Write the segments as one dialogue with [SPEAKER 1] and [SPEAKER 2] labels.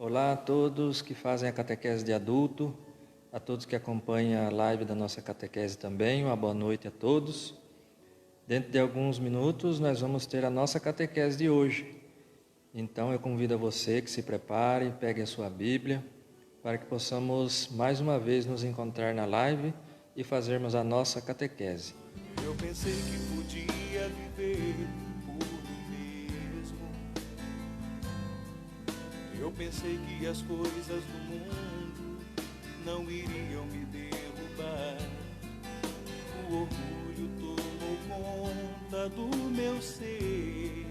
[SPEAKER 1] Olá a todos que fazem a catequese de adulto, a todos que acompanham a live da nossa catequese também, uma boa noite a todos. Dentro de alguns minutos nós vamos ter a nossa catequese de hoje. Então eu convido a você que se prepare, pegue a sua Bíblia, para que possamos mais uma vez nos encontrar na live e fazermos a nossa catequese.
[SPEAKER 2] Eu pensei que podia viver por mim mesmo. Eu pensei que as coisas do mundo não iriam me derrubar. O orgulho tomou conta do meu ser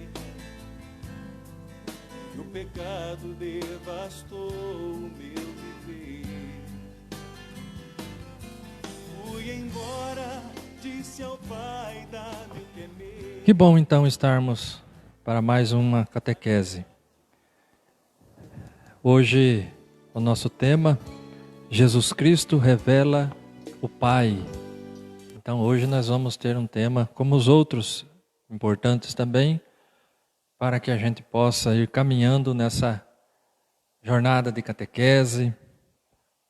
[SPEAKER 2] e o pecado devastou o meu viver. Fui embora, disse ao Pai, dá-me o que é meu.
[SPEAKER 1] Que bom então estarmos para mais uma catequese. Hoje o nosso tema, Jesus Cristo revela o Pai. Então hoje nós vamos ter um tema, como os outros importantes também, para que a gente possa ir caminhando nessa jornada de catequese,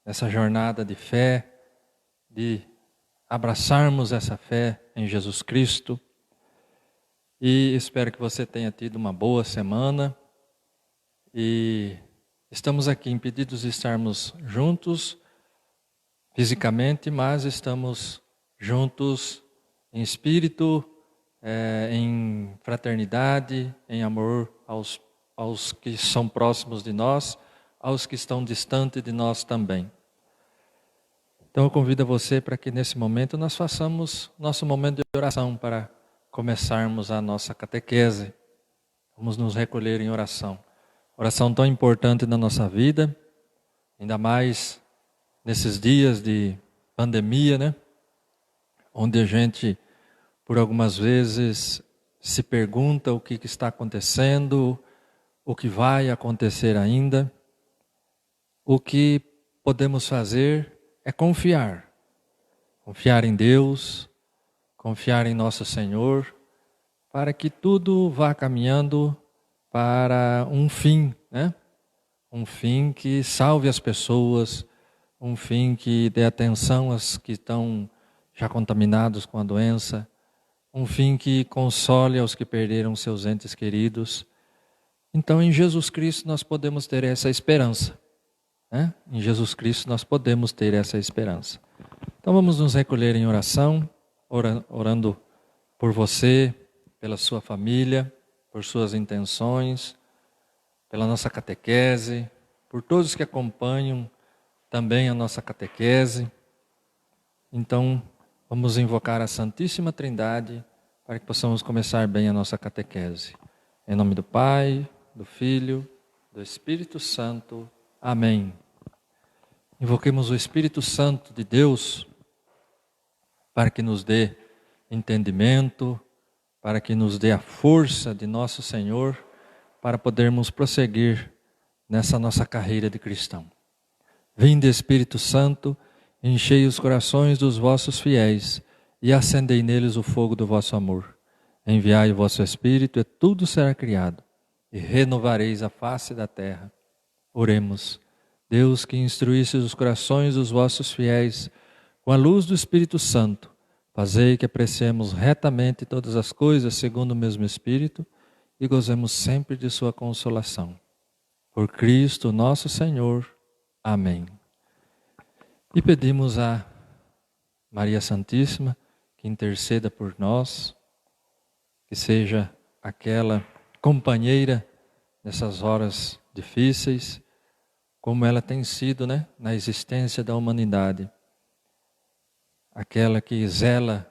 [SPEAKER 1] nessa jornada de fé, de abraçarmos essa fé em Jesus Cristo. E espero que você tenha tido uma boa semana. E estamos aqui impedidos de estarmos juntos fisicamente, mas estamos juntos em espírito, em fraternidade, em amor aos que são próximos de nós, aos que estão distantes de nós também. Então eu convido a você para que nesse momento nós façamos nosso momento de oração para começarmos a nossa catequese. Vamos nos recolher em oração. Oração tão importante na nossa vida, ainda mais nesses dias de pandemia, né? Onde a gente, por algumas vezes, se pergunta o que está acontecendo, o que vai acontecer ainda. O que podemos fazer é confiar. Confiar em Deus, confiar em nosso Senhor, para que tudo vá caminhando para um fim, né? Um fim que salve as pessoas, um fim que dê atenção aos que estão já contaminados com a doença, um fim que console aos que perderam seus entes queridos. Então, em Jesus Cristo nós podemos ter essa esperança, né? Em Jesus Cristo nós podemos ter essa esperança. Então vamos nos recolher em oração, orando por você, pela sua família, por suas intenções, pela nossa catequese, por todos que acompanham também a nossa catequese. Então, vamos invocar a Santíssima Trindade para que possamos começar bem a nossa catequese. Em nome do Pai, do Filho, do Espírito Santo. Amém. Invoquemos o Espírito Santo de Deus para que nos dê entendimento, para que nos dê a força de nosso Senhor, para podermos prosseguir nessa nossa carreira de cristão. Vinde, Espírito Santo, enchei os corações dos vossos fiéis e acendei neles o fogo do vosso amor. Enviai o vosso Espírito e tudo será criado, e renovareis a face da terra. Oremos. Deus, que instruísse os corações dos vossos fiéis com a luz do Espírito Santo, fazei que apreciemos retamente todas as coisas segundo o mesmo Espírito e gozemos sempre de sua consolação. Por Cristo nosso Senhor. Amém. E pedimos a Maria Santíssima que interceda por nós, que seja aquela companheira nessas horas difíceis, como ela tem sido, né, na existência da humanidade. Aquela que zela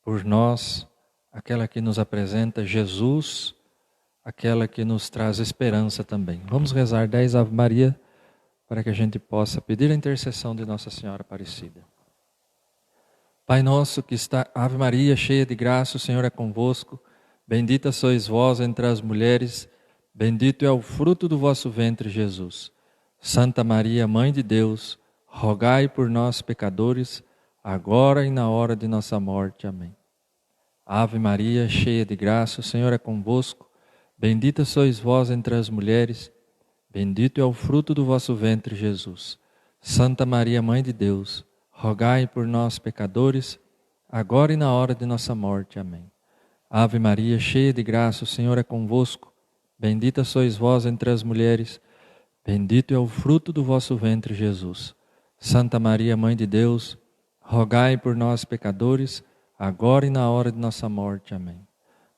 [SPEAKER 1] por nós, aquela que nos apresenta Jesus, aquela que nos traz esperança também. Vamos rezar 10 Ave Maria para que a gente possa pedir a intercessão de Nossa Senhora Aparecida. Pai nosso que está, Ave Maria, cheia de graça, o Senhor é convosco. Bendita sois vós entre as mulheres, bendito é o fruto do vosso ventre, Jesus. Santa Maria, Mãe de Deus, rogai por nós, pecadores, agora e na hora de nossa morte. Amém. Ave Maria, cheia de graça, o Senhor é convosco. Bendita sois vós entre as mulheres, bendito é o fruto do vosso ventre, Jesus. Santa Maria, Mãe de Deus, rogai por nós, pecadores, agora e na hora de nossa morte. Amém. Ave Maria, cheia de graça, o Senhor é convosco. Bendita sois vós entre as mulheres, bendito é o fruto do vosso ventre, Jesus. Santa Maria, Mãe de Deus, rogai por nós, pecadores, agora e na hora de nossa morte. Amém.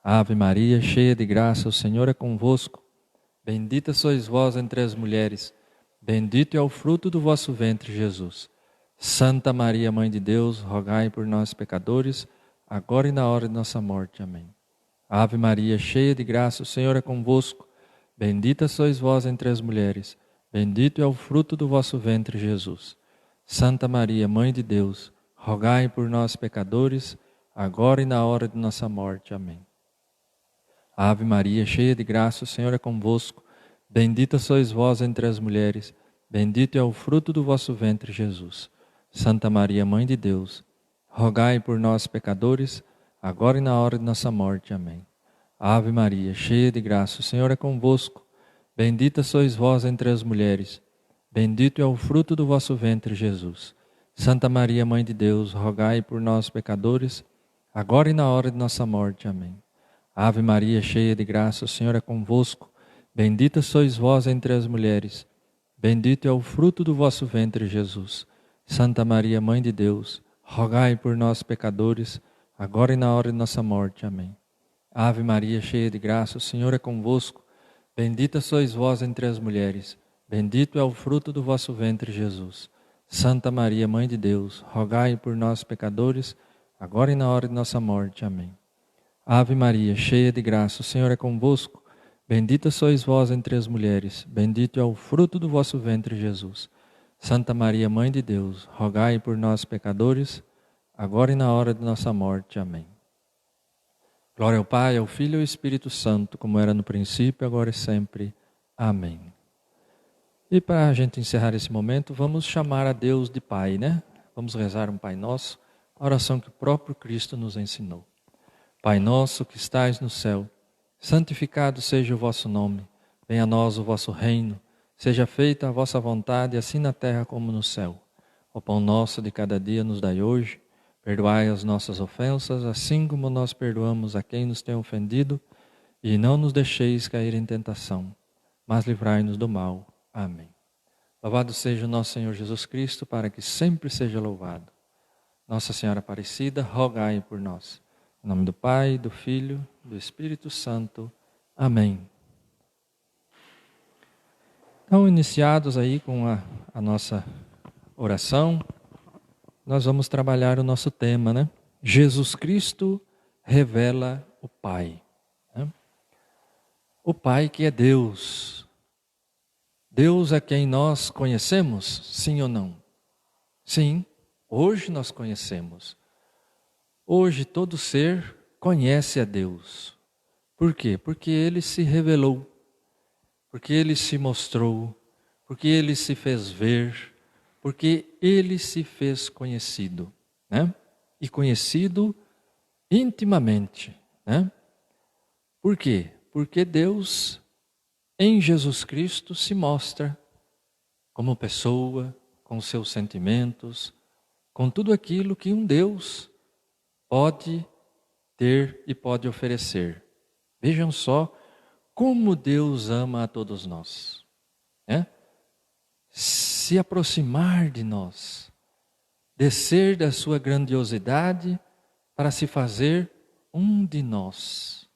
[SPEAKER 1] Ave Maria, cheia de graça, o Senhor é convosco. Bendita sois vós entre as mulheres, bendito é o fruto do vosso ventre, Jesus. Santa Maria, Mãe de Deus, rogai por nós, pecadores, agora e na hora de nossa morte. Amém. Ave Maria, cheia de graça, o Senhor é convosco. Bendita sois vós entre as mulheres, bendito é o fruto do vosso ventre, Jesus. Santa Maria, Mãe de Deus, rogai por nós, pecadores, agora e na hora de nossa morte. Amém. Ave Maria, cheia de graça, o Senhor é convosco. Bendita sois vós entre as mulheres, bendito é o fruto do vosso ventre, Jesus. Santa Maria, Mãe de Deus, rogai por nós, pecadores, agora e na hora de nossa morte. Amém. Ave Maria, cheia de graça, o Senhor é convosco. Bendita sois vós entre as mulheres, bendito é o fruto do vosso ventre, Jesus. Santa Maria, Mãe de Deus, rogai por nós, pecadores, agora e na hora de nossa morte. Amém. Ave Maria, cheia de graça, o Senhor é convosco. Bendita sois vós entre as mulheres, bendito é o fruto do vosso ventre, Jesus. Santa Maria, Mãe de Deus, rogai por nós, pecadores, agora e na hora de nossa morte. Amém. Ave Maria, cheia de graça, o Senhor é convosco. Bendita sois vós entre as mulheres, bendito é o fruto do vosso ventre, Jesus. Santa Maria, Mãe de Deus, rogai por nós, pecadores, agora e na hora de nossa morte. Amém. Ave Maria, cheia de graça, o Senhor é convosco. Bendita sois vós entre as mulheres, bendito é o fruto do vosso ventre, Jesus. Santa Maria, Mãe de Deus, rogai por nós, pecadores, agora e na hora de nossa morte. Amém. Glória ao Pai, ao Filho e ao Espírito Santo, como era no princípio, agora e sempre. Amém. E para a gente encerrar esse momento, vamos chamar a Deus de Pai, né? Vamos rezar um Pai Nosso, a oração que o próprio Cristo nos ensinou. Pai nosso que estais no céu, santificado seja o vosso nome. Venha a nós o vosso reino. Seja feita a vossa vontade, assim na terra como no céu. O pão nosso de cada dia nos dai hoje. Perdoai as nossas ofensas, assim como nós perdoamos a quem nos tem ofendido. E não nos deixeis cair em tentação, mas livrai-nos do mal. Amém. Louvado seja o nosso Senhor Jesus Cristo, para que sempre seja louvado. Nossa Senhora Aparecida, rogai por nós. Em nome do Pai, do Filho, do Espírito Santo. Amém. Então, iniciados aí com a nossa oração, nós vamos trabalhar o nosso tema, né? Jesus Cristo revela o Pai. Né? O Pai que é Deus. Deus é quem nós conhecemos, sim ou não? Sim, hoje nós conhecemos. Hoje todo ser conhece a Deus. Por quê? Porque Ele se revelou, porque Ele se mostrou, porque Ele se fez ver, porque Ele se fez conhecido, né? E conhecido intimamente, né? Por quê? Porque Deus, em Jesus Cristo, se mostra como pessoa, com seus sentimentos, com tudo aquilo que um Deus pode ter e pode oferecer. Vejam só como Deus ama a todos nós. Né? Se aproximar de nós, descer da sua grandiosidade para se fazer um de nós.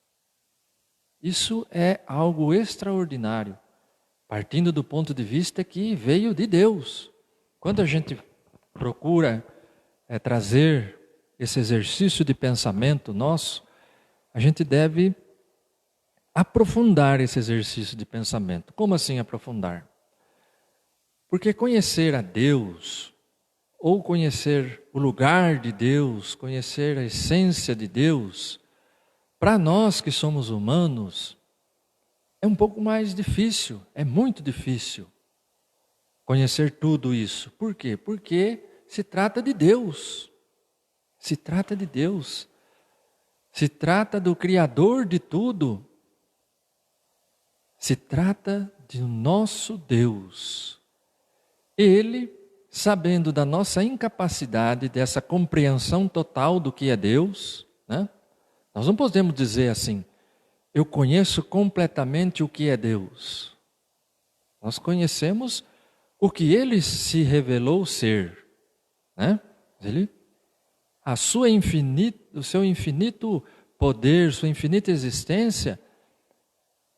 [SPEAKER 1] Isso é algo extraordinário, partindo do ponto de vista que veio de Deus. Quando a gente procura trazer esse exercício de pensamento nosso, a gente deve aprofundar esse exercício de pensamento. Como assim aprofundar? Porque conhecer a Deus, ou conhecer o lugar de Deus, conhecer a essência de Deus, para nós que somos humanos, é um pouco mais difícil, é muito difícil conhecer tudo isso. Por quê? Porque se trata de Deus. Se trata de Deus, se trata do Criador de tudo, se trata de nosso Deus. Ele, sabendo da nossa incapacidade, dessa compreensão total do que é Deus, né? Nós não podemos dizer assim, eu conheço completamente o que é Deus. Nós conhecemos o que Ele se revelou ser, né? O seu infinito poder, sua infinita existência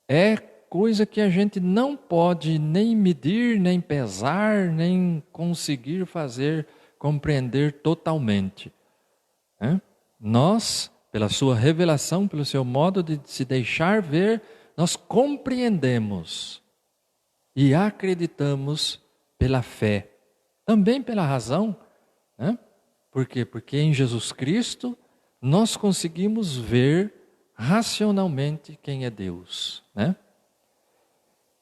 [SPEAKER 1] é coisa que a gente não pode nem medir, nem pesar, nem conseguir compreender totalmente, né? Nós, pela sua revelação, pelo seu modo de se deixar ver, nós compreendemos e acreditamos pela fé, também pela razão, né? Por quê? Porque em Jesus Cristo nós conseguimos ver racionalmente quem é Deus, né?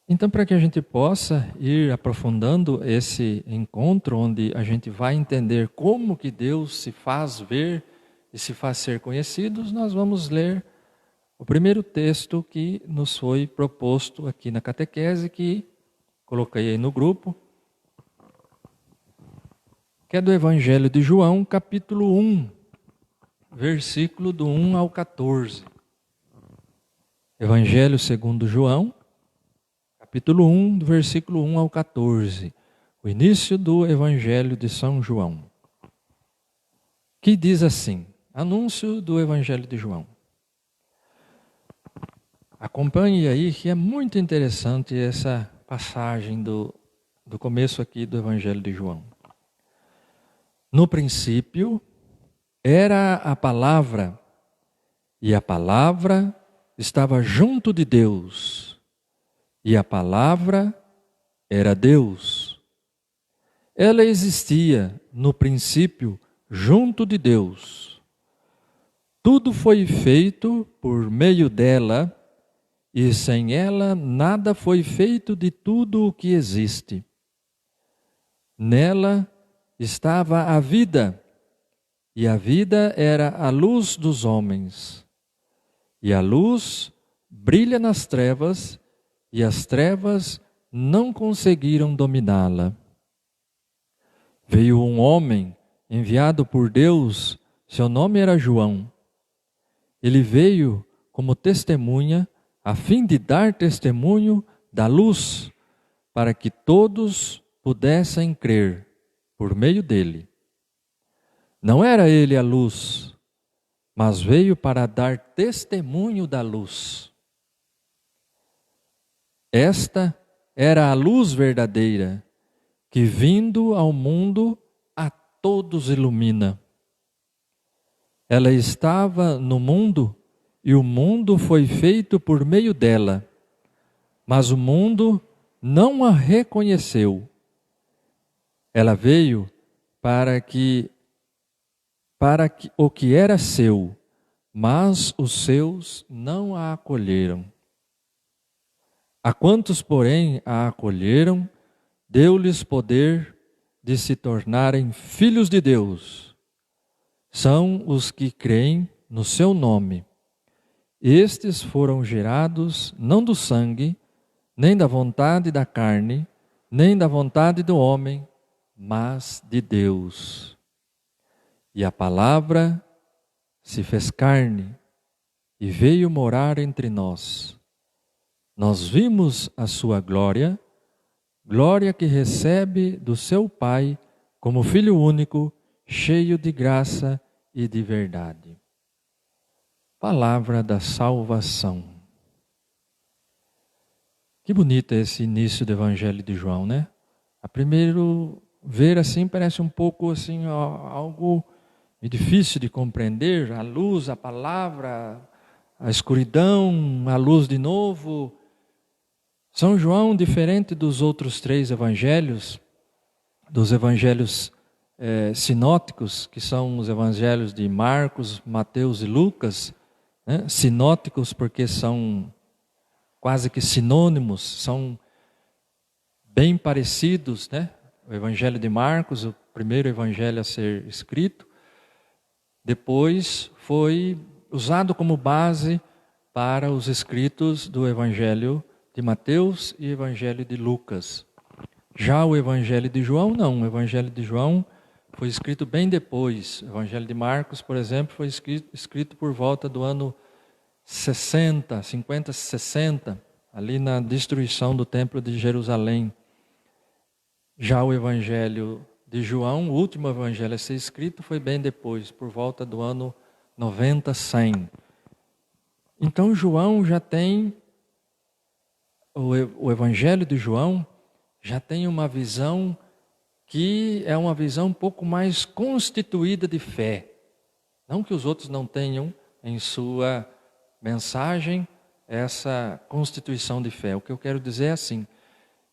[SPEAKER 1] Então, para que a gente possa ir aprofundando esse encontro, onde a gente vai entender como que Deus se faz ver e se faz ser conhecidos, nós vamos ler o primeiro texto que nos foi proposto aqui na catequese, que coloquei aí no grupo, que é do Evangelho de João, capítulo 1, versículo do 1 ao 14. Evangelho segundo João, capítulo 1, do versículo 1 ao 14. O início do Evangelho de São João. Que diz assim, anúncio do Evangelho de João. Acompanhe aí, que é muito interessante essa passagem do começo aqui do Evangelho de João. No princípio era a palavra, e a palavra estava junto de Deus, e a palavra era Deus. Ela existia no princípio junto de Deus. Tudo foi feito por meio dela, e sem ela nada foi feito de tudo o que existe. Nela estava a vida, e a vida era a luz dos homens. E a luz brilha nas trevas, e as trevas não conseguiram dominá-la. Veio um homem enviado por Deus, seu nome era João. Ele veio como testemunha, a fim de dar testemunho da luz, para que todos pudessem crer por meio dele. Não era ele a luz, mas veio para dar testemunho da luz. Esta era a luz verdadeira, que vindo ao mundo a todos ilumina. Ela estava no mundo, e o mundo foi feito por meio dela, mas o mundo não a reconheceu. Ela veio para o que era seu, mas os seus não a acolheram. A quantos, porém, a acolheram, deu-lhes poder de se tornarem filhos de Deus. São os que creem no seu nome. Estes foram gerados não do sangue, nem da vontade da carne, nem da vontade do homem, mas de Deus. E a palavra se fez carne e veio morar entre nós. Nós vimos a sua glória, glória que recebe do seu Pai como Filho único, cheio de graça e de verdade. Palavra da salvação. Que bonito é esse início do Evangelho de João, né? A primeiro ver assim parece um pouco assim algo difícil de compreender, a luz, a palavra, a escuridão, a luz de novo. São João, diferente dos outros três evangelhos, dos evangelhos sinóticos, que são os evangelhos de Marcos, Mateus e Lucas, né? Sinóticos porque são quase que sinônimos, são bem parecidos, né? O evangelho de Marcos, o primeiro evangelho a ser escrito, depois foi usado como base para os escritos do evangelho de Mateus e Evangelho de Lucas. Já o Evangelho de João, não. O Evangelho de João foi escrito bem depois. O Evangelho de Marcos, por exemplo, foi escrito por volta do ano 50, 60, ali na destruição do Templo de Jerusalém. Já o Evangelho de João, o último evangelho a ser escrito, foi bem depois, por volta do ano 90, 100. Então João já tem, o Evangelho de João já tem uma visão que é uma visão um pouco mais constituída de fé. Não que os outros não tenham em sua mensagem essa constituição de fé. O que eu quero dizer é assim,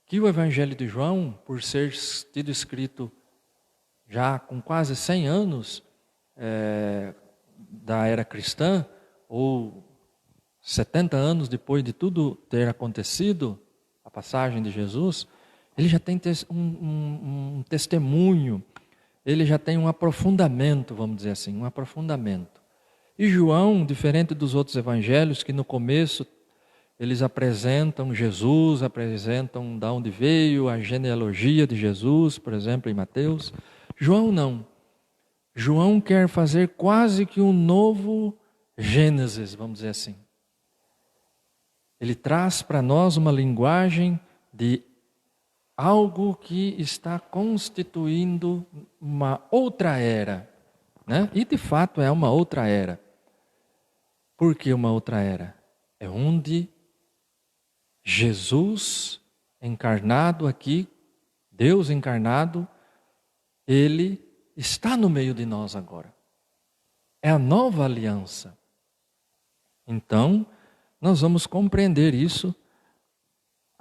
[SPEAKER 1] que o Evangelho de João, por ser tido escrito já com quase 100 anos da era cristã, ou 70 anos depois de tudo ter acontecido, a passagem de Jesus, ele já tem um testemunho, ele já tem um aprofundamento, vamos dizer assim, um aprofundamento. E João, diferente dos outros evangelhos, que no começo eles apresentam Jesus, apresentam de onde veio, a genealogia de Jesus, por exemplo, em Mateus. João não. João quer fazer quase que um novo Gênesis, vamos dizer assim. Ele traz para nós uma linguagem de algo que está constituindo uma outra era, né? E de fato é uma outra era. Por que uma outra era? É onde Jesus encarnado aqui, Deus encarnado, Ele está no meio de nós agora. É a nova aliança. Então, nós vamos compreender isso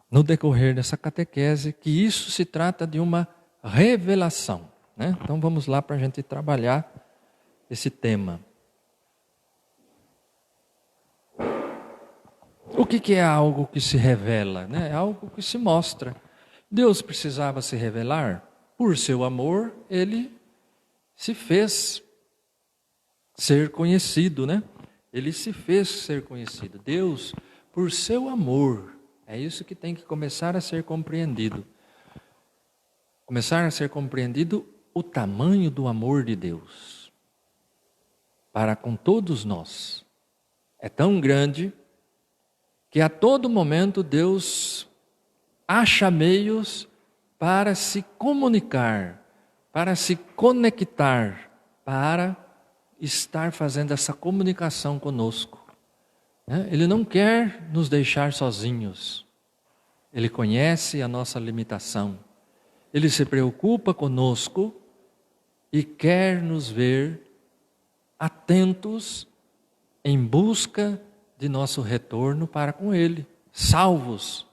[SPEAKER 1] no decorrer dessa catequese, que isso se trata de uma revelação, né? Então vamos lá para a gente trabalhar esse tema. O que é algo que se revela, né? É algo que se mostra. Deus precisava se revelar. Por seu amor, Ele se fez ser conhecido, né? Ele se fez ser conhecido. Deus, por seu amor, é isso que tem que começar a ser compreendido. Começar a ser compreendido o tamanho do amor de Deus para com todos nós. É tão grande que a todo momento Deus acha meios para se comunicar, para se conectar, para estar fazendo essa comunicação conosco. Ele não quer nos deixar sozinhos. Ele conhece a nossa limitação. Ele se preocupa conosco e quer nos ver atentos em busca de nosso retorno para com Ele, salvos.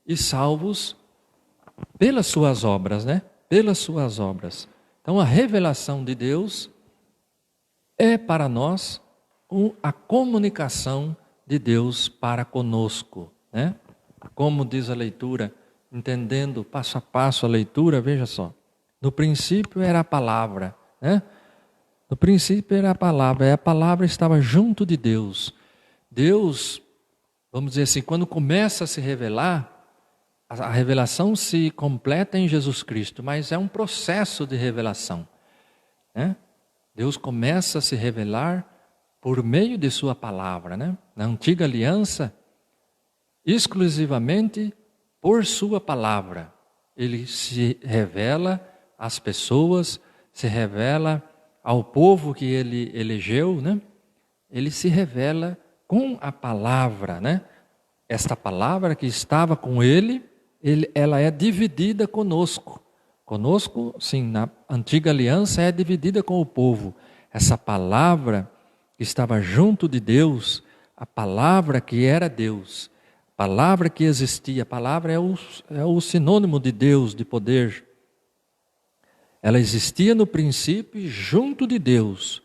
[SPEAKER 1] E salvos pelas suas obras, né? Pelas suas obras. Então a revelação de Deus é para nós a comunicação de Deus para conosco, né? Como diz a leitura, entendendo passo a passo a leitura, veja só. No princípio era a palavra, né? No princípio era a palavra, e a palavra estava junto de Deus. Deus, vamos dizer assim, quando começa a se revelar, a revelação se completa em Jesus Cristo, mas é um processo de revelação, né? Deus começa a se revelar por meio de sua palavra, né? Na antiga aliança, exclusivamente por sua palavra. Ele se revela às pessoas, se revela ao povo que ele elegeu, né? Ele se revela com a palavra, né? Esta palavra que estava com ele, ela é dividida conosco. Conosco, sim, na antiga aliança é dividida com o povo. Essa palavra que estava junto de Deus, a palavra que era Deus, a palavra que existia, a palavra é o sinônimo de Deus, de poder. Ela existia no princípio junto de Deus.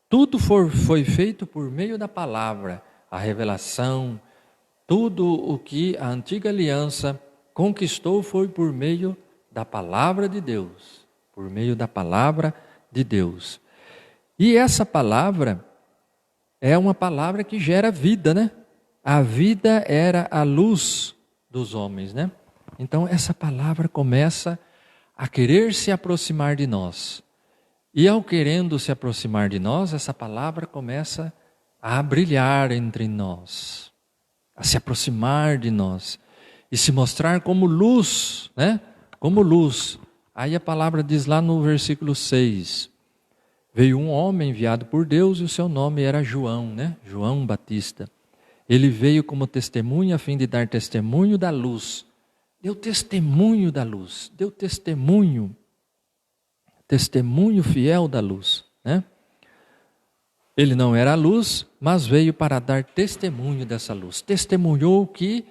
[SPEAKER 1] Tudo foi feito por meio da palavra, a revelação, tudo o que a antiga aliança conquistou foi por meio da palavra de Deus, por meio da palavra de Deus. E essa palavra é uma palavra que gera vida, né? A vida era a luz dos homens, né? Então essa palavra começa a querer se aproximar de nós. E ao querendo se aproximar de nós, essa palavra começa a brilhar entre nós, a se aproximar de nós e se mostrar como luz, né? Como luz. Aí a palavra diz lá no versículo 6, veio um homem enviado por Deus e o seu nome era João, né? João Batista. Ele veio como testemunha a fim de dar testemunho da luz. Deu testemunho da luz, deu testemunho fiel da luz, né? Ele não era a luz, mas veio para dar testemunho dessa luz. Testemunhou que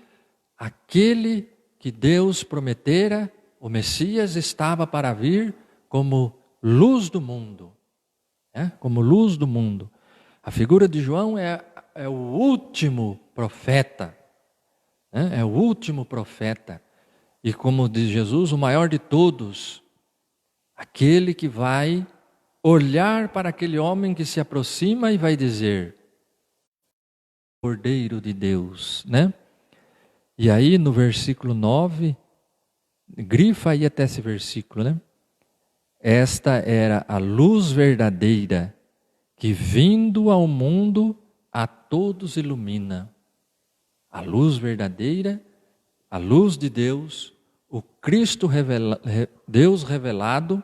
[SPEAKER 1] aquele que Deus prometera, o Messias, estava para vir como luz do mundo, né? Como luz do mundo. A figura de João é o último profeta, né? É o último profeta. E como diz Jesus, o maior de todos, aquele que vai olhar para aquele homem que se aproxima e vai dizer, Cordeiro de Deus, né? E aí no versículo 9, grifa aí até esse versículo, né? Esta era a luz verdadeira, que vindo ao mundo a todos ilumina. A luz verdadeira, a luz de Deus, o Cristo Deus revelado,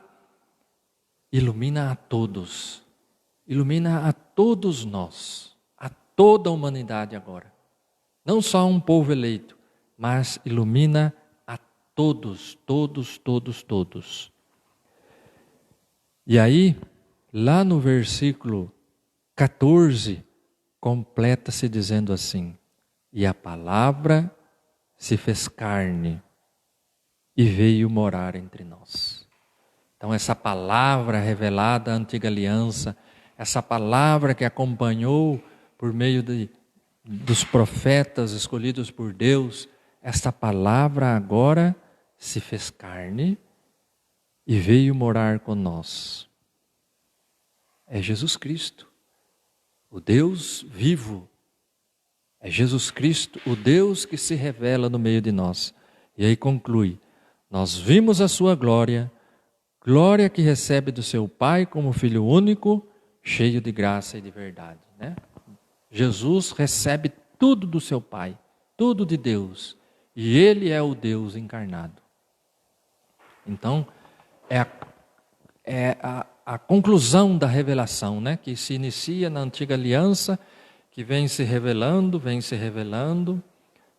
[SPEAKER 1] ilumina a todos nós, a toda a humanidade agora. Não só um povo eleito, mas ilumina a todos. E aí, lá no versículo 14, completa-se dizendo assim, e a palavra se fez carne e veio morar entre nós. Então essa palavra revelada à antiga aliança, essa palavra que acompanhou por meio dos profetas escolhidos por Deus, esta palavra agora se fez carne e veio morar conosco. É Jesus Cristo, o Deus vivo. É Jesus Cristo, o Deus que se revela no meio de nós. E aí conclui, nós vimos a sua glória, glória que recebe do seu Pai como Filho único, cheio de graça e de verdade, né? Jesus recebe tudo do seu Pai, tudo de Deus, e Ele é o Deus encarnado. Então, é a conclusão da revelação, né? Que se inicia na antiga aliança, que vem se revelando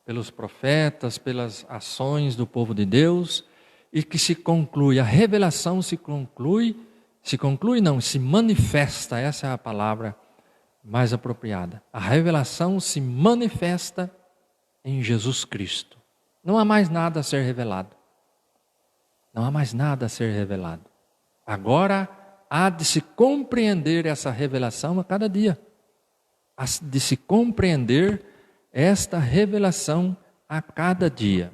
[SPEAKER 1] pelos profetas, pelas ações do povo de Deus, e que se conclui, a revelação se manifesta, essa é a palavra mais apropriada. A revelação se manifesta em Jesus Cristo. Não há mais nada a ser revelado. Não há mais nada a ser revelado. Agora há de se compreender essa revelação a cada dia. Há de se compreender esta revelação a cada dia.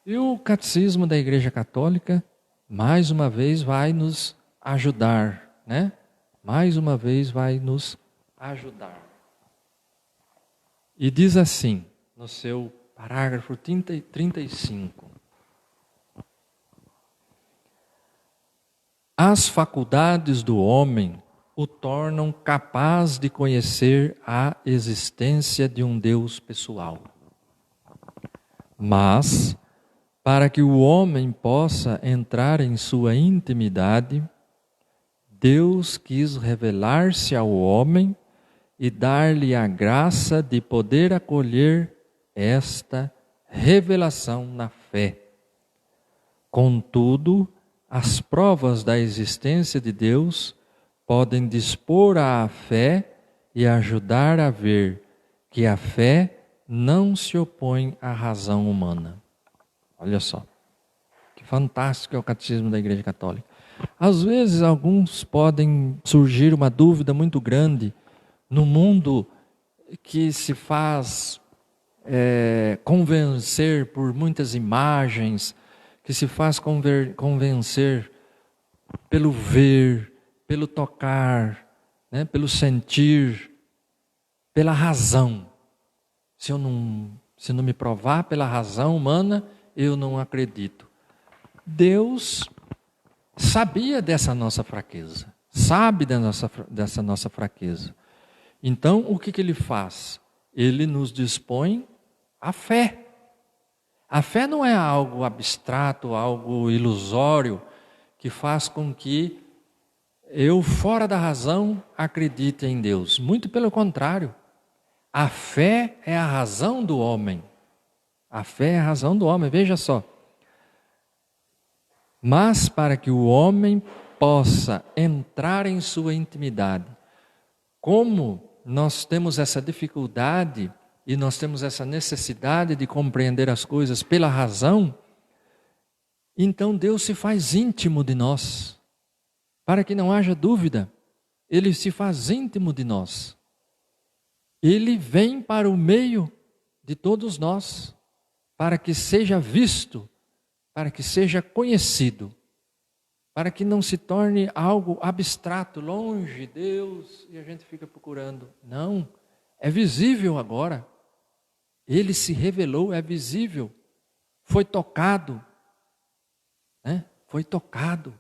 [SPEAKER 1] E o Catecismo da Igreja Católica, mais uma vez, vai nos ajudar, né? Mais uma vez vai nos ajudar. E diz assim, no seu parágrafo 35. As faculdades do homem o tornam capaz de conhecer a existência de um Deus pessoal. Mas, para que o homem possa entrar em sua intimidade, Deus quis revelar-se ao homem e dar-lhe a graça de poder acolher esta revelação na fé. Contudo, as provas da existência de Deus podem dispor à fé e ajudar a ver que a fé não se opõe à razão humana. Olha só, que fantástico é o Catecismo da Igreja Católica. Às vezes, alguns podem surgir uma dúvida muito grande no mundo que se faz convencer por muitas imagens, que se faz convencer pelo ver, pelo tocar, né, pelo sentir, pela razão. Se Se não me provar pela razão humana, eu não acredito. Deus sabia dessa nossa fraqueza, sabe dessa nossa fraqueza. Então, o que Ele faz? Ele nos dispõe à fé. A fé não é algo abstrato, algo ilusório, que faz com que eu, fora da razão, acredite em Deus. Muito pelo contrário. A fé é a razão do homem. A fé é a razão do homem, veja só. Mas para que o homem possa entrar em sua intimidade, como nós temos essa dificuldade e nós temos essa necessidade de compreender as coisas pela razão, então Deus se faz íntimo de nós. Para que não haja dúvida, Ele se faz íntimo de nós. Ele vem para o meio de todos nós, para que seja visto, para que seja conhecido, para que não se torne algo abstrato, longe de Deus, e a gente fica procurando. Não, é visível agora. Ele se revelou, é visível. Foi tocado, né? Foi tocado.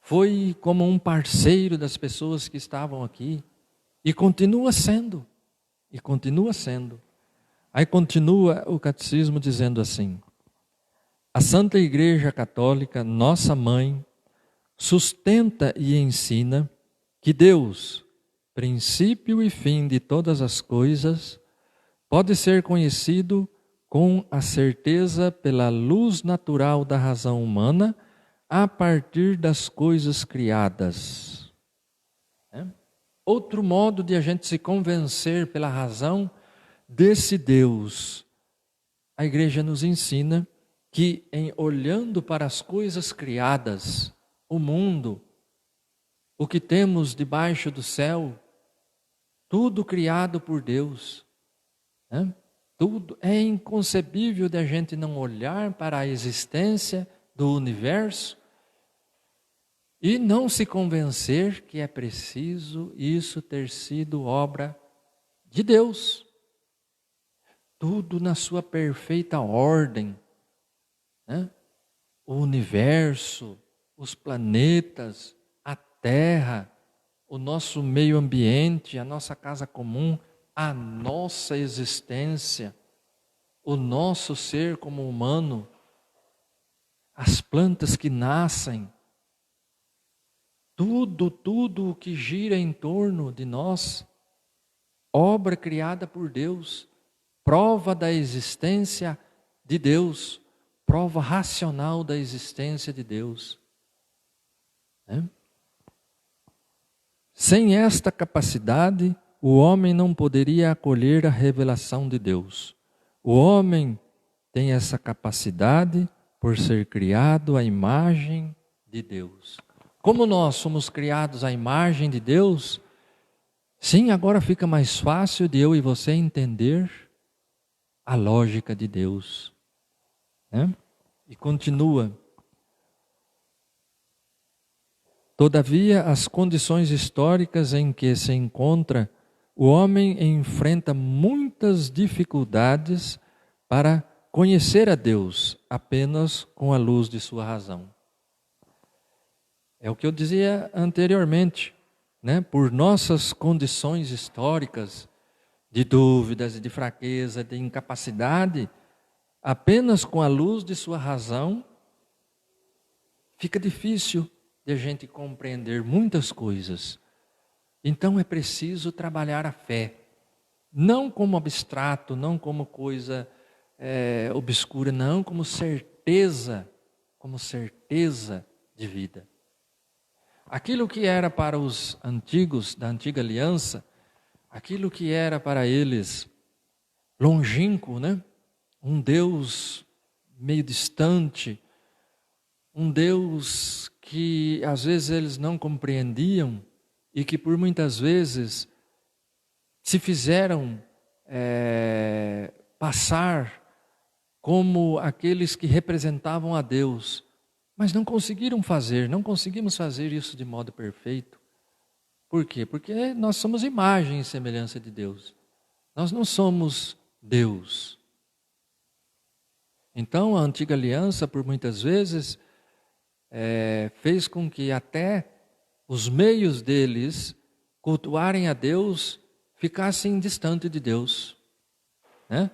[SPEAKER 1] Foi como um parceiro das pessoas que estavam aqui. E continua sendo. E continua sendo. Aí continua o catecismo dizendo assim: a Santa Igreja Católica, nossa mãe, sustenta e ensina que Deus, princípio e fim de todas as coisas, pode ser conhecido com a certeza pela luz natural da razão humana a partir das coisas criadas. Outro modo de a gente se convencer pela razão desse Deus, a Igreja nos ensina que em olhando para as coisas criadas, o mundo, o que temos debaixo do céu, tudo criado por Deus, né? Tudo é inconcebível de a gente não olhar para a existência do universo e não se convencer que é preciso isso ter sido obra de Deus. Tudo na sua perfeita ordem, né? O universo, os planetas, a terra, o nosso meio ambiente, a nossa casa comum, a nossa existência, o nosso ser como humano, as plantas que nascem, tudo o que gira em torno de nós, obra criada por Deus, prova da existência de Deus, prova racional da existência de Deus. Sem esta capacidade, o homem não poderia acolher a revelação de Deus. O homem tem essa capacidade por ser criado à imagem de Deus. Como nós somos criados à imagem de Deus, sim, agora fica mais fácil de eu e você entender a lógica de Deus. E continua. Todavia, as condições históricas em que se encontra, o homem enfrenta muitas dificuldades para conhecer a Deus apenas com a luz de sua razão. É o que eu dizia anteriormente, né? Por nossas condições históricas de dúvidas, de fraqueza, de incapacidade, apenas com a luz de sua razão, fica difícil de a gente compreender muitas coisas. Então é preciso trabalhar a fé, não como abstrato, não como coisa obscura, não, como certeza de vida. Aquilo que era para os antigos, da antiga aliança, aquilo que era para eles longínquo, né? Um Deus meio distante, um Deus que às vezes eles não compreendiam e que por muitas vezes se fizeram passar como aqueles que representavam a Deus, mas não conseguimos fazer isso de modo perfeito. Por quê? Porque nós somos imagem e semelhança de Deus. Nós não somos Deus. Então, a antiga aliança, por muitas vezes, fez com que até os meios deles cultuarem a Deus ficassem distantes de Deus, né?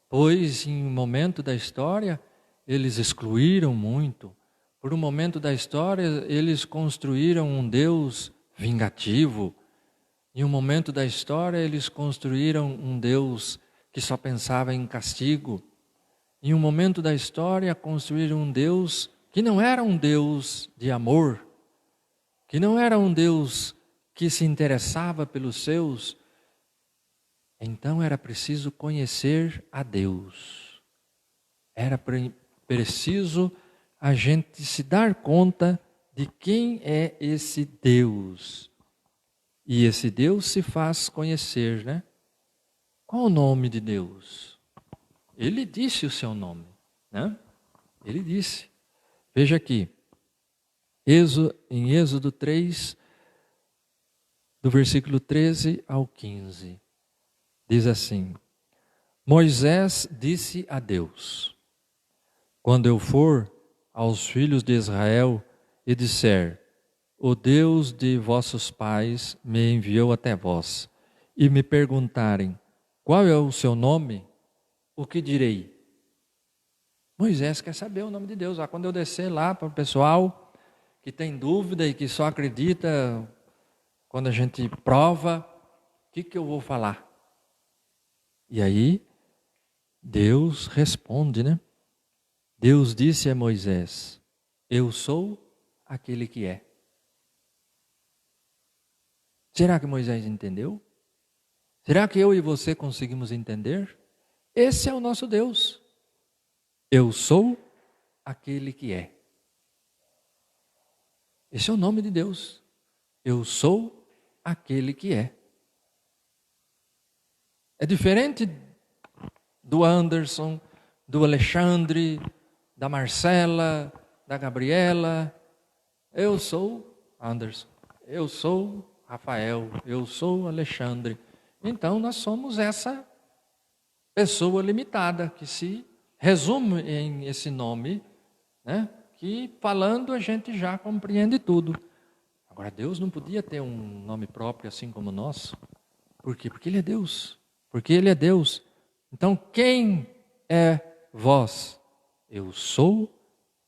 [SPEAKER 1] Pois, em um momento da história, eles excluíram muito. Por um momento da história, eles construíram um Deus vingativo. Em um momento da história, eles construíram um Deus que só pensava em castigo. Em um momento da história, construíram um Deus que não era um Deus de amor, que não era um Deus que se interessava pelos seus. Então era preciso conhecer a Deus. Era preciso a gente se dar conta de quem é esse Deus. E esse Deus se faz conhecer, né? Qual o nome de Deus? Ele disse o seu nome, né? Ele disse. Veja aqui, em Êxodo 3, do versículo 13 ao 15. Diz assim: Moisés disse a Deus: Quando eu for aos filhos de Israel e disser, o Deus de vossos pais me enviou até vós, e me perguntarem, qual é o seu nome? O que direi? Moisés quer saber o nome de Deus. Quando eu descer lá para o pessoal que tem dúvida e que só acredita quando a gente prova, o que eu vou falar? E aí, Deus responde, né? Deus disse a Moisés, eu sou aquele que é. Será que Moisés entendeu? Será que eu e você conseguimos entender? Esse é o nosso Deus. Eu sou aquele que é. Esse é o nome de Deus. Eu sou aquele que é. É diferente do Anderson, do Alexandre, da Marcela, da Gabriela. Eu sou Anderson, eu sou Rafael, eu sou Alexandre. Então nós somos essa pessoa limitada que se resume em esse nome, né? Que falando a gente já compreende tudo. Agora Deus não podia ter um nome próprio assim como o nosso. Por quê? Porque Ele é Deus. Porque Ele é Deus. Então quem é vós? Eu sou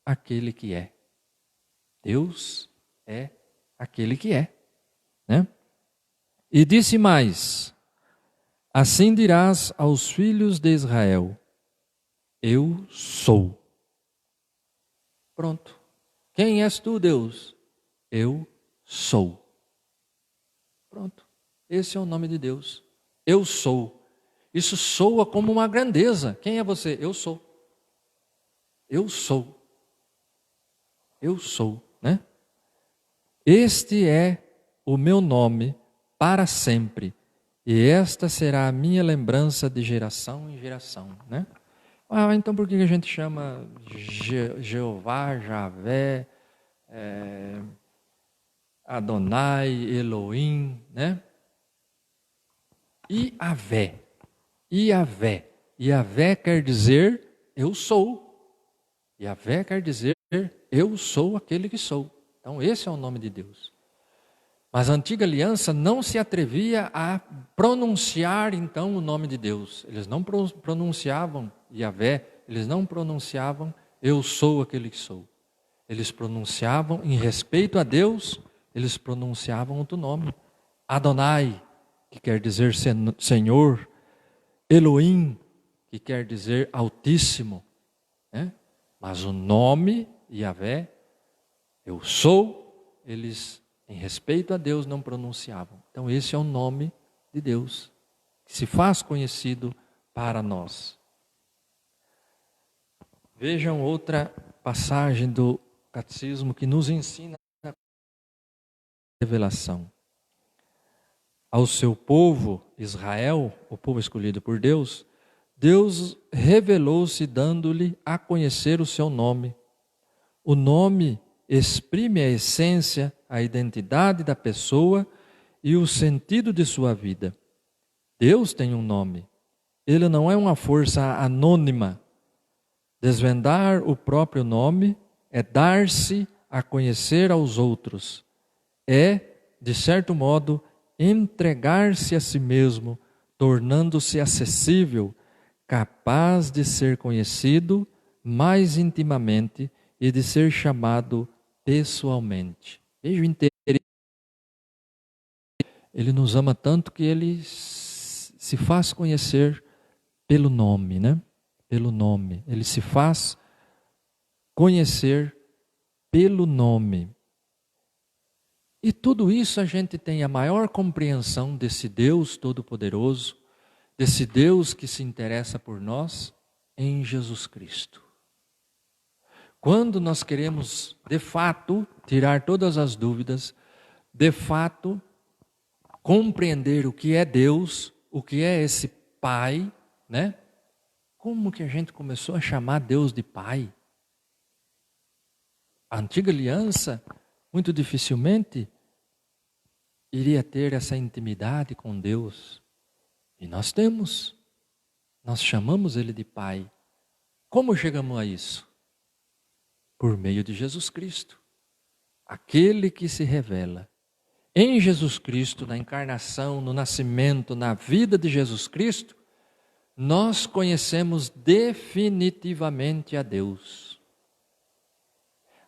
[SPEAKER 1] aquele que é. Deus é aquele que é, né? E disse mais: assim dirás aos filhos de Israel: eu sou. Pronto. Quem és tu, Deus? Eu sou. Pronto. Esse é o nome de Deus. Eu sou. Isso soa como uma grandeza. Quem é você? Eu sou. Eu sou. Eu sou, né? Este é o meu nome para sempre, e esta será a minha lembrança de geração em geração, né? Então por que a gente chama Jeová, Javé, Adonai, Elohim, né? Iavé. Iavé. Iavé quer dizer eu sou. Iavé quer dizer eu sou aquele que sou. Então esse é o nome de Deus. Mas a antiga aliança não se atrevia a pronunciar então o nome de Deus. Eles não pronunciavam Iavé, eles não pronunciavam eu sou aquele que sou. Eles pronunciavam em respeito a Deus, eles pronunciavam outro nome. Adonai, que quer dizer Senhor. Elohim, que quer dizer Altíssimo, né? Mas o nome Iavé, eu sou, eles em respeito a Deus não pronunciavam. Então esse é o nome de Deus, que se faz conhecido para nós. Vejam outra passagem do Catecismo que nos ensina a revelação. Ao seu povo, Israel, o povo escolhido por Deus, Deus revelou-se dando-lhe a conhecer o seu nome. O nome exprime a essência, a identidade da pessoa e o sentido de sua vida. Deus tem um nome. ele não é uma força anônima. Desvendar o próprio nome é dar-se a conhecer aos outros. É, de certo modo, entregar-se a si mesmo, tornando-se acessível, capaz de ser conhecido mais intimamente e de ser chamado pessoalmente. Veja o interesse. Ele nos ama tanto que ele se faz conhecer pelo nome, né? Pelo nome. Ele se faz conhecer pelo nome. E tudo isso a gente tem a maior compreensão desse Deus Todo-Poderoso, desse Deus que se interessa por nós, em Jesus Cristo. Quando nós queremos, de fato, tirar todas as dúvidas, de fato, compreender o que é Deus, o que é esse Pai, né? Como que a gente começou a chamar Deus de Pai? A antiga aliança, muito dificilmente, iria ter essa intimidade com Deus. E nós temos. Nós chamamos Ele de Pai. Como chegamos a isso? Por meio de Jesus Cristo. Aquele que se revela. Em Jesus Cristo, na encarnação, no nascimento, na vida de Jesus Cristo, nós conhecemos definitivamente a Deus.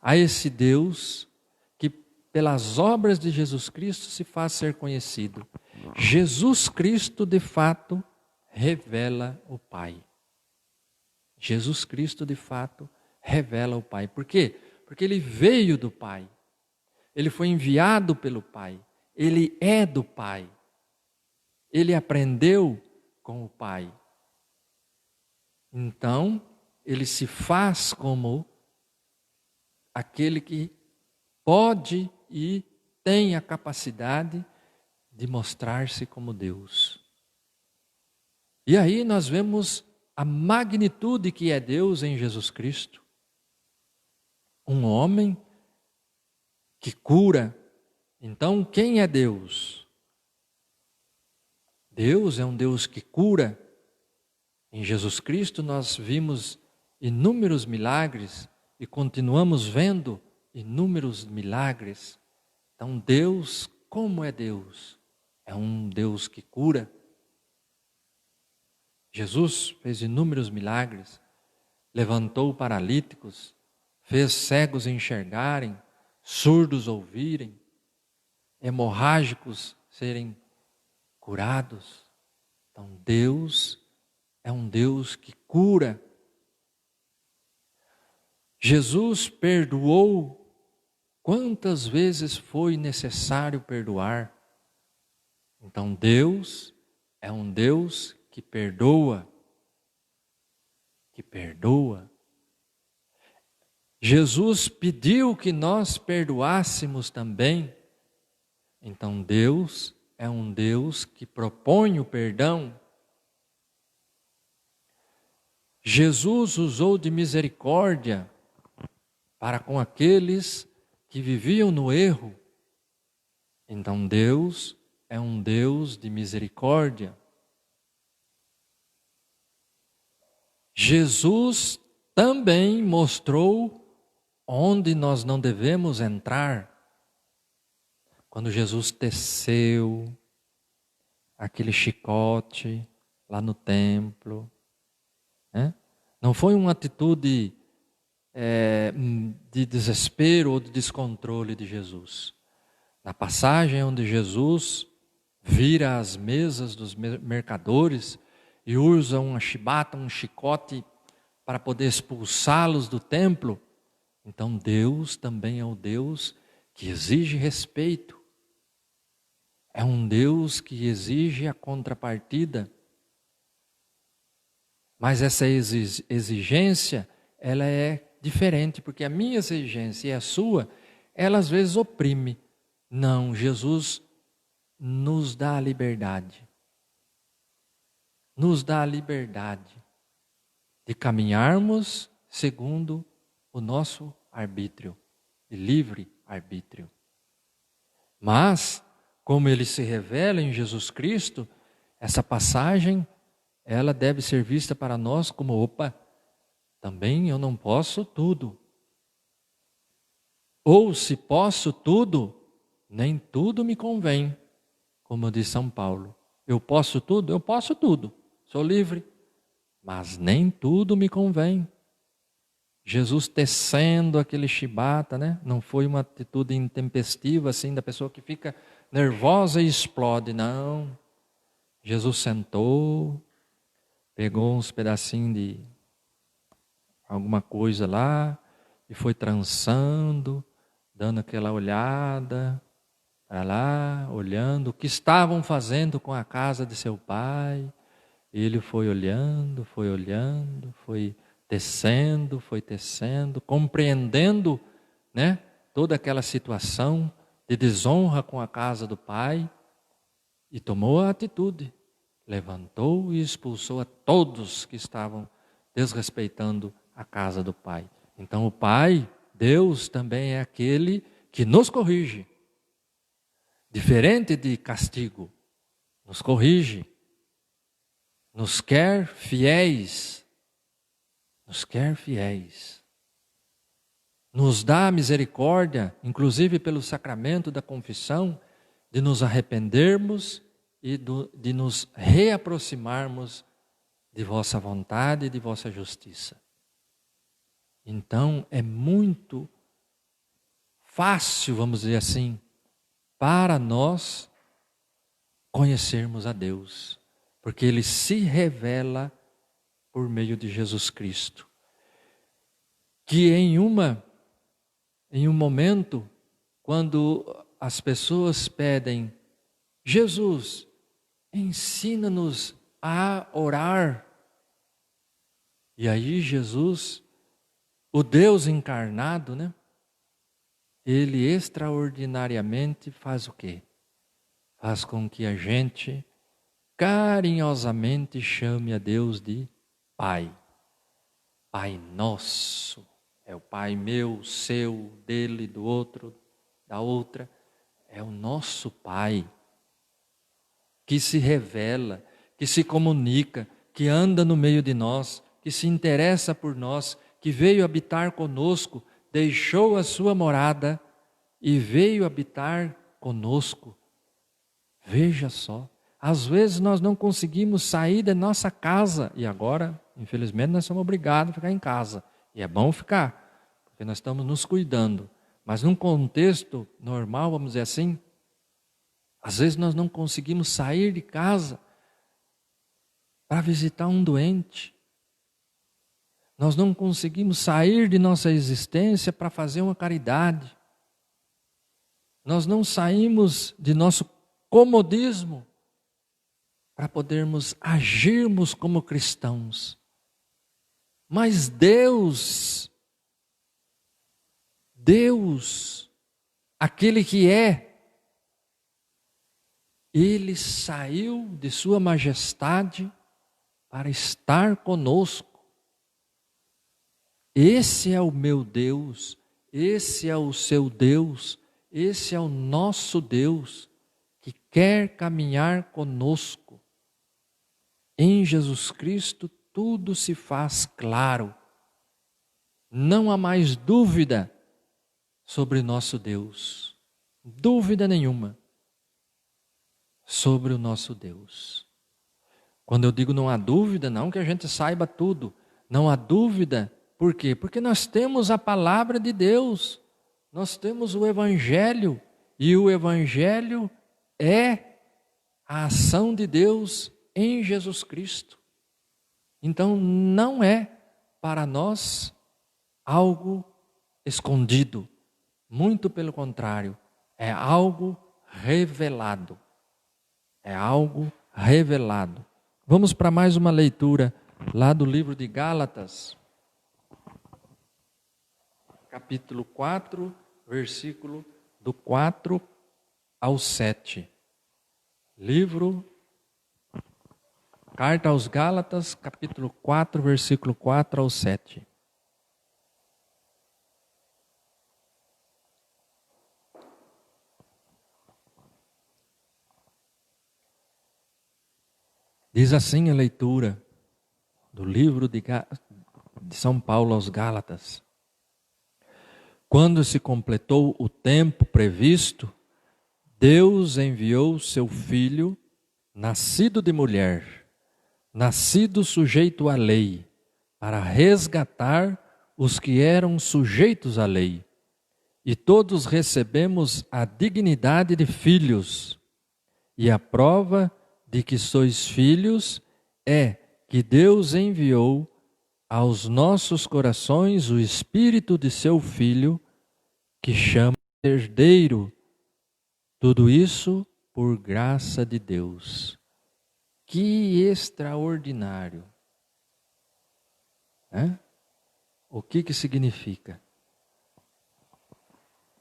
[SPEAKER 1] A esse Deus que pelas obras de Jesus Cristo se faz ser conhecido. Jesus Cristo, de fato, revela o Pai. Jesus Cristo, de fato, revela o Pai. Por quê? Porque Ele veio do Pai. Ele foi enviado pelo Pai. Ele é do Pai. Ele aprendeu com o Pai. Então, Ele se faz como aquele que pode e tem a capacidade de mostrar-se como Deus. E aí nós vemos a magnitude que é Deus em Jesus Cristo. Um homem que cura. Então, quem é Deus? Deus é um Deus que cura. Em Jesus Cristo nós vimos inúmeros milagres e continuamos vendo inúmeros milagres. Então, Deus, como é Deus? É um Deus que cura. Jesus fez inúmeros milagres, levantou paralíticos, fez cegos enxergarem, surdos ouvirem, hemorrágicos serem curados. Então, Deus é um Deus que cura. Jesus perdoou quantas vezes foi necessário perdoar. Então, Deus é um Deus que perdoa. Que perdoa. Jesus pediu que nós perdoássemos também. Então, Deus é um Deus que propõe o perdão. Jesus usou de misericórdia para com aqueles que viviam no erro. Então, Deus é um Deus de misericórdia. Jesus também mostrou onde nós não devemos entrar. Quando Jesus teceu aquele chicote lá no templo, né? Não foi uma atitude de desespero ou de descontrole de Jesus. Na passagem onde Jesus vira as mesas dos mercadores e usa uma chibata, um chicote para poder expulsá-los do templo, então Deus também é o Deus que exige respeito. É um Deus que exige a contrapartida. Mas essa exigência, ela é diferente, porque a minha exigência e a sua, ela às vezes oprime. Não, Jesus nos dá a liberdade. Nos dá a liberdade de caminharmos segundo o nosso arbítrio, de livre arbítrio. Mas, como ele se revela em Jesus Cristo, essa passagem ela deve ser vista para nós como, opa, também eu não posso tudo. Ou se posso tudo, nem tudo me convém, como diz São Paulo. Eu posso tudo, sou livre, mas nem tudo me convém. Jesus tecendo aquele chibata, né? Não foi uma atitude intempestiva assim da pessoa que fica nervosa e explode, não. Jesus sentou, pegou uns pedacinhos de alguma coisa lá e foi trançando, dando aquela olhada para lá, olhando o que estavam fazendo com a casa de seu pai. Ele foi olhando, foi tecendo, compreendendo, né, toda aquela situação de desonra com a casa do pai e tomou a atitude. Levantou e expulsou a todos que estavam desrespeitando a casa do pai. Então o Pai, Deus, também é aquele que nos corrige. Diferente de castigo, nos corrige. Nos quer fiéis. Nos quer fiéis. Nos dá misericórdia, inclusive pelo sacramento da confissão, de nos arrependermos e de nos reaproximarmos de vossa vontade e de vossa justiça. Então é muito fácil, vamos dizer assim, para nós conhecermos a Deus, porque Ele se revela por meio de Jesus Cristo, que em um momento, quando as pessoas pedem, Jesus, ensina-nos a orar. E aí Jesus, o Deus encarnado, né? Ele extraordinariamente faz o quê? Faz com que a gente carinhosamente chame a Deus de Pai. Pai nosso. É o Pai meu, seu, dele, do outro, da outra. É o nosso Pai, que se revela, que se comunica, que anda no meio de nós, que se interessa por nós, que veio habitar conosco, deixou a sua morada e veio habitar conosco. Veja só, às vezes nós não conseguimos sair da nossa casa e agora, infelizmente, nós somos obrigados a ficar em casa. E é bom ficar, porque nós estamos nos cuidando. Mas num contexto normal, vamos dizer assim, às vezes nós não conseguimos sair de casa para visitar um doente. Nós não conseguimos sair de nossa existência para fazer uma caridade. Nós não saímos de nosso comodismo para podermos agirmos como cristãos. Mas Deus, aquele que Ele saiu de sua majestade para estar conosco. Esse é o meu Deus, esse é o seu Deus, esse é o nosso Deus, que quer caminhar conosco. Em Jesus Cristo tudo se faz claro. Não há mais dúvida sobre nosso Deus. Dúvida nenhuma sobre o nosso Deus. Quando eu digo não há dúvida, não que a gente saiba tudo. Não há dúvida, por quê? Porque nós temos a palavra de Deus. Nós temos o Evangelho. E o Evangelho é a ação de Deus em Jesus Cristo. Então não é para nós algo escondido. Muito pelo contrário, é algo revelado. É algo revelado. Vamos para mais uma leitura lá do livro de Gálatas, capítulo 4, versículo do 4 ao 7. Carta aos Gálatas, capítulo 4, versículo 4 ao 7. Diz assim a leitura do livro de São Paulo aos Gálatas. Quando se completou o tempo previsto, Deus enviou seu Filho, nascido de mulher, nascido sujeito à lei, para resgatar os que eram sujeitos à lei. E todos recebemos a dignidade de filhos. E a prova de que sois filhos é que Deus enviou aos nossos corações o Espírito de seu Filho, que chama herdeiro. Tudo isso por graça de Deus. Que extraordinário! O que significa?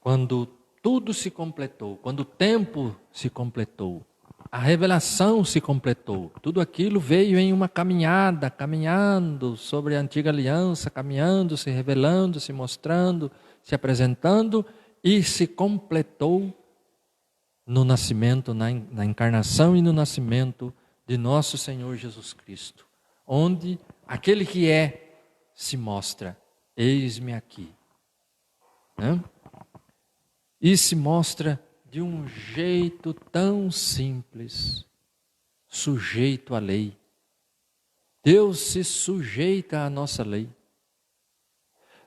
[SPEAKER 1] Quando tudo se completou, quando o tempo se completou, a revelação se completou, tudo aquilo veio em uma caminhada, caminhando sobre a antiga aliança, caminhando, se revelando, se mostrando, se apresentando, e se completou no nascimento, na encarnação e no nascimento de nosso Senhor Jesus Cristo, onde aquele que é se mostra, eis-me aqui. E se mostra de um jeito tão simples, sujeito à lei. Deus se sujeita à nossa lei.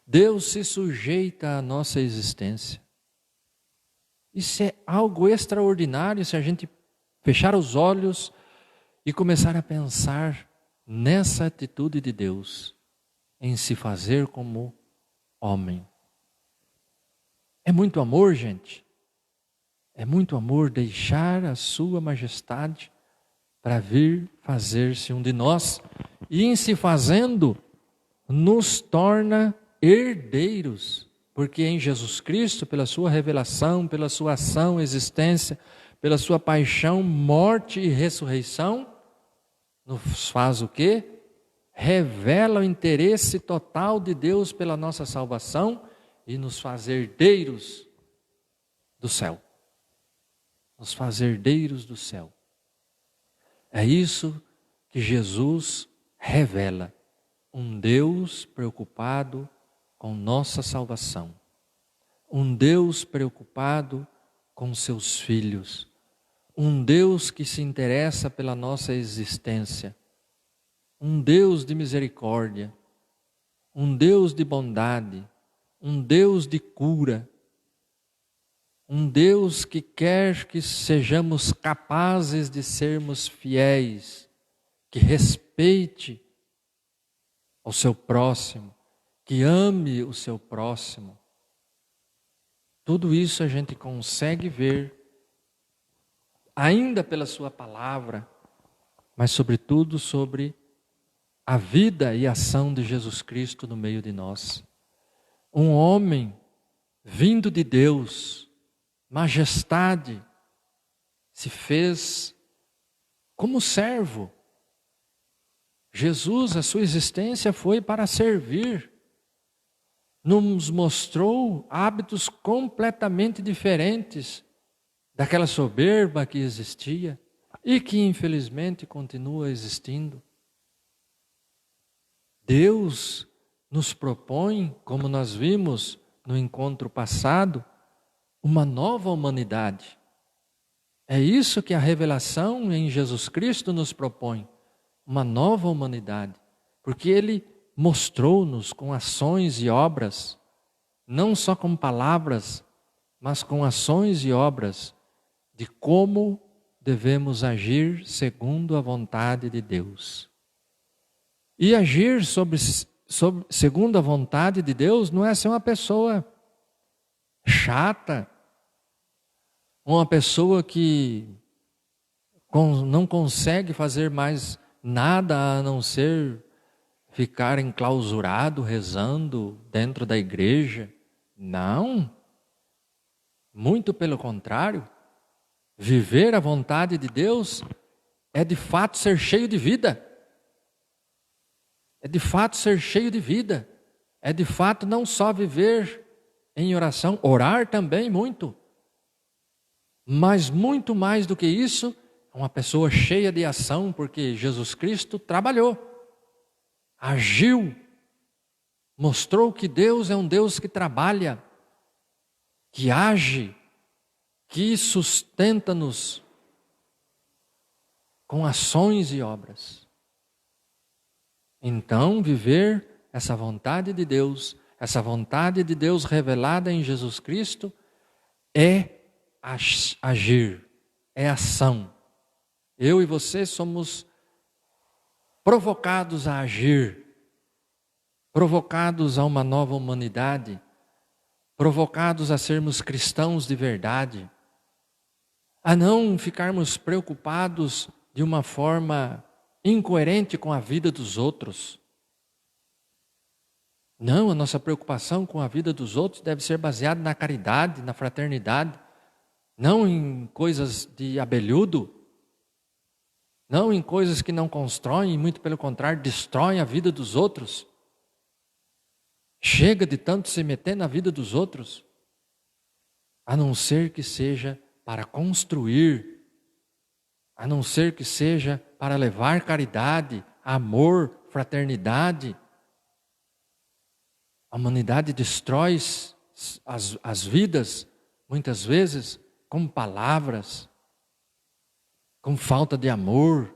[SPEAKER 1] Deus se sujeita à nossa existência. Isso é algo extraordinário se a gente fechar os olhos e começar a pensar nessa atitude de Deus, em se fazer como homem. É muito amor, gente. É muito amor deixar a sua majestade para vir fazer-se um de nós. E em se fazendo, nos torna herdeiros. Porque em Jesus Cristo, pela sua revelação, pela sua ação, existência, pela sua paixão, morte e ressurreição, nos faz o quê? Revela o interesse total de Deus pela nossa salvação e nos faz herdeiros do céu. Nos faz herdeiros do céu. É isso que Jesus revela. Um Deus preocupado com nossa salvação. Um Deus preocupado com seus filhos. Um Deus que se interessa pela nossa existência. Um Deus de misericórdia. Um Deus de bondade. Um Deus de cura. Um Deus que quer que sejamos capazes de sermos fiéis, que respeite o seu próximo, que ame o seu próximo. Tudo isso a gente consegue ver, ainda pela sua palavra, mas sobretudo sobre a vida e ação de Jesus Cristo no meio de nós. Um homem vindo de Deus, majestade, se fez como servo. Jesus, a sua existência foi para servir. Nos mostrou hábitos completamente diferentes daquela soberba que existia e que infelizmente continua existindo. Deus nos propõe, como nós vimos no encontro passado, uma nova humanidade. É isso que a revelação em Jesus Cristo nos propõe, uma nova humanidade, porque Ele mostrou-nos com ações e obras, não só com palavras, mas com ações e obras, de como devemos agir segundo a vontade de Deus. E agir segundo a vontade de Deus não é ser uma pessoa chata, uma pessoa que não consegue fazer mais nada a não ser ficar enclausurado, rezando dentro da igreja. Não. Muito pelo contrário. Viver a vontade de Deus é de fato ser cheio de vida. É de fato ser cheio de vida. É de fato não só viver em oração, orar também muito. Mas muito mais do que isso, uma pessoa cheia de ação, porque Jesus Cristo trabalhou, agiu, mostrou que Deus é um Deus que trabalha, que age, que sustenta-nos com ações e obras. Então, viver essa vontade de Deus revelada em Jesus Cristo, é agir, é ação. Eu e você somos provocados a agir, provocados a uma nova humanidade, provocados a sermos cristãos de verdade, a não ficarmos preocupados de uma forma incoerente com a vida dos outros. Não, a nossa preocupação com a vida dos outros deve ser baseada na caridade, na fraternidade, não em coisas de abelhudo, não em coisas que não constroem, muito pelo contrário, destroem a vida dos outros. Chega de tanto se meter na vida dos outros, a não ser que seja para construir, a não ser que seja para levar caridade, amor, fraternidade. A humanidade destrói as vidas, muitas vezes, com palavras, com falta de amor.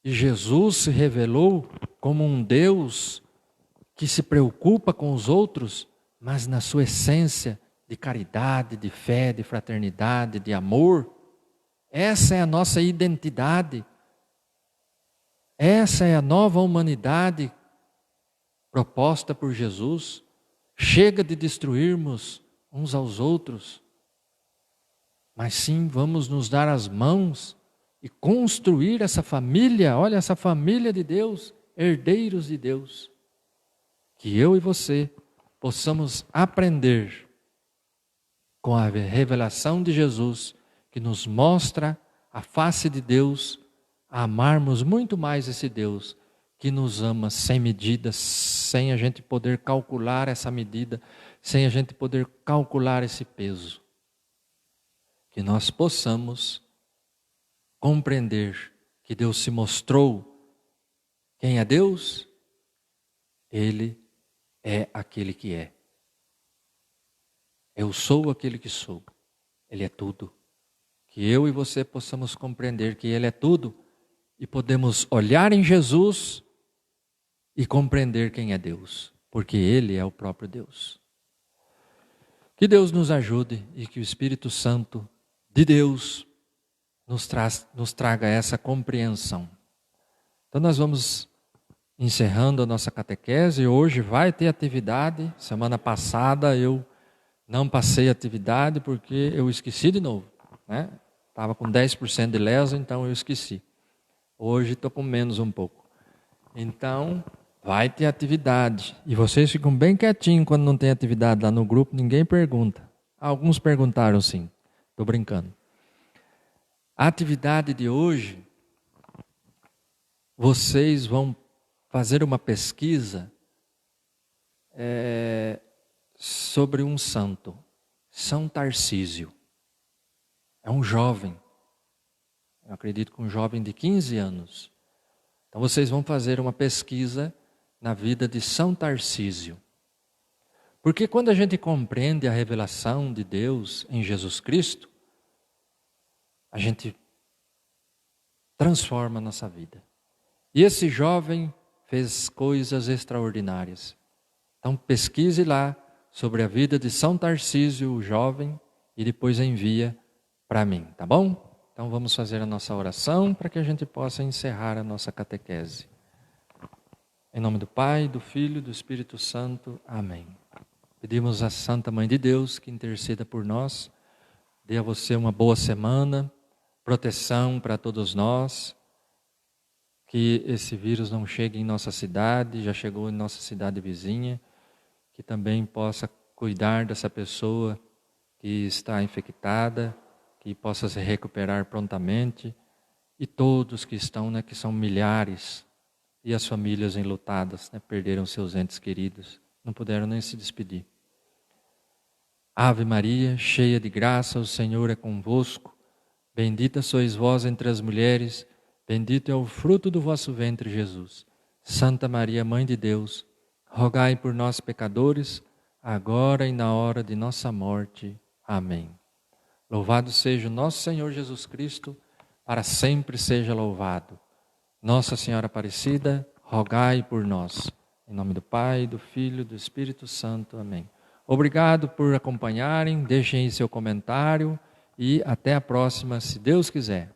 [SPEAKER 1] E Jesus se revelou como um Deus que se preocupa com os outros, mas na sua essência de caridade, de fé, de fraternidade, de amor. Essa é a nossa identidade. Essa é a nova humanidade proposta por Jesus. Chega de destruirmos uns aos outros, mas sim vamos nos dar as mãos e construir essa família, olha, essa família de Deus, herdeiros de Deus. Que eu e você possamos aprender com a revelação de Jesus, que nos mostra a face de Deus, a amarmos muito mais esse Deus que nos ama sem medidas, sem a gente poder calcular essa medida, sem a gente poder calcular esse peso. Que nós possamos compreender que Deus se mostrou. Quem é Deus? Ele é aquele que é. Eu sou aquele que sou. Ele é tudo. Que eu e você possamos compreender que Ele é tudo e podemos olhar em Jesus e compreender quem é Deus, porque Ele é o próprio Deus. Que Deus nos ajude e que o Espírito Santo de Deus nos traga essa compreensão. Então nós vamos encerrando a nossa catequese. Hoje vai ter atividade. Semana passada eu não passei atividade porque eu esqueci de novo, né? Estava com 10% de lesa, então eu esqueci. Hoje estou com menos um pouco. Então vai ter atividade. E vocês ficam bem quietinhos quando não tem atividade lá no grupo, ninguém pergunta. Alguns perguntaram sim, estou brincando. A atividade de hoje, vocês vão fazer uma pesquisa sobre um santo, São Tarcísio. É um jovem, eu acredito que um jovem de 15 anos. Então vocês vão fazer uma pesquisa na vida de São Tarcísio. Porque quando a gente compreende a revelação de Deus em Jesus Cristo, a gente transforma a nossa vida. E esse jovem fez coisas extraordinárias. Então pesquise lá sobre a vida de São Tarcísio, o jovem, e depois envia para mim, tá bom? Então vamos fazer a nossa oração para que a gente possa encerrar a nossa catequese. Em nome do Pai, do Filho e do Espírito Santo. Amém. Pedimos à Santa Mãe de Deus que interceda por nós, dê a você uma boa semana, proteção para todos nós, que esse vírus não chegue em nossa cidade, já chegou em nossa cidade vizinha, que também possa cuidar dessa pessoa que está infectada, que possa se recuperar prontamente, e todos que estão, que são milhares, e as famílias enlutadas, perderam seus entes queridos, não puderam nem se despedir. Ave Maria, cheia de graça, o Senhor é convosco. Bendita sois vós entre as mulheres, bendito é o fruto do vosso ventre, Jesus. Santa Maria, Mãe de Deus, rogai por nós, pecadores, agora e na hora de nossa morte. Amém. Louvado seja o nosso Senhor Jesus Cristo, para sempre seja louvado. Nossa Senhora Aparecida, rogai por nós. Em nome do Pai, do Filho e do Espírito Santo. Amém. Obrigado por acompanharem, deixem aí seu comentário e até a próxima, se Deus quiser.